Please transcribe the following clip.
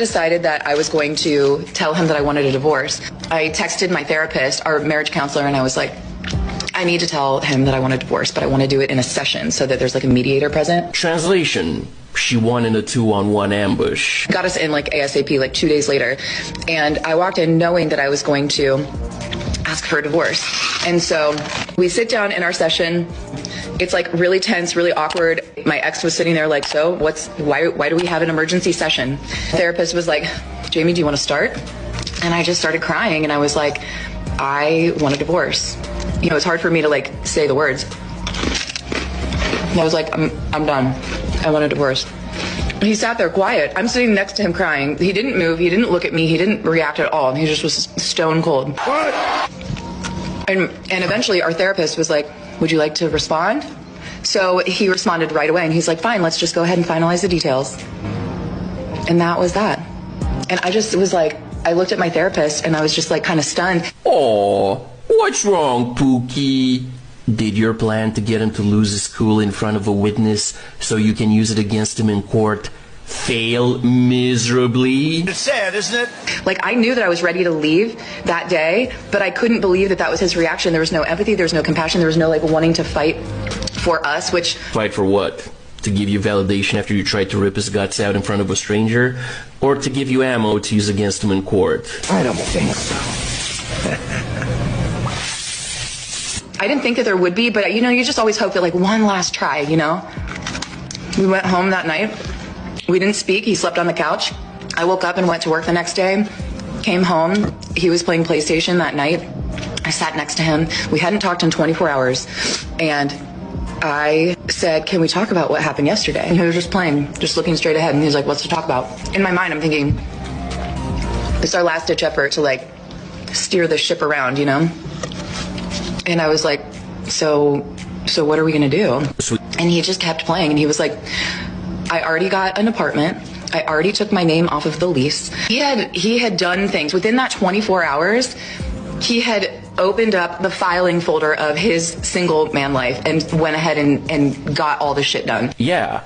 Decided that I was going to tell him that I wanted a divorce. I texted my therapist, our marriage counselor, and I was like, I need to tell him that I want a divorce, but I want to do it in a session so that there's like a mediator present. Translation: she won in a 2-on-1 ambush. Got us in like ASAP, like 2 days later. And I walked in knowing that I was going to ask for a divorce. And so we sit down in our session. It's like really tense, really awkward. My ex was sitting there like, so why do we have an emergency session? The therapist was like, Jamie, do you want to start? And I just started crying and I was like, I want a divorce. You know, it's hard for me to like say the words. And I was like, I'm done. I want a divorce. He sat there quiet. I'm sitting next to him crying. He didn't move. He didn't look at me. He didn't react at all. He just was stone cold. What? And eventually our therapist was like, would you like to respond? So he responded right away and he's like, fine, let's just go ahead and finalize the details. And that was that. And I just was like, I looked at my therapist and I was just like kind of stunned. Oh, what's wrong, Pookie? Did your plan to get him to lose his cool in front of a witness so you can use it against him in court fail miserably? It's sad, isn't it? Like, I knew that I was ready to leave that day, but I couldn't believe that that was his reaction. There was no empathy, there was no compassion, there was no like wanting to fight for us, which... Fight for what? To give you validation after you tried to rip his guts out in front of a stranger? Or to give you ammo to use against him in court? I don't think so. I didn't think that there would be, but you know, you just always hope that like one last try, you know? We went home that night. We didn't speak. He slept on the couch. I woke up and went to work the next day. Came home. He was playing PlayStation that night. I sat next to him. We hadn't talked in 24 hours. And I said, can we talk about what happened yesterday? And he was just playing, just looking straight ahead. And he was like, what's to talk about? In my mind, I'm thinking, it's our last ditch effort to like steer the ship around, you know? And I was like, so what are we going to do? And he just kept playing. And he was like, I already got an apartment. I already took my name off of the lease. He had done things. Within that 24 hours, he had opened up the filing folder of his single man life and went ahead and got all the shit done. Yeah,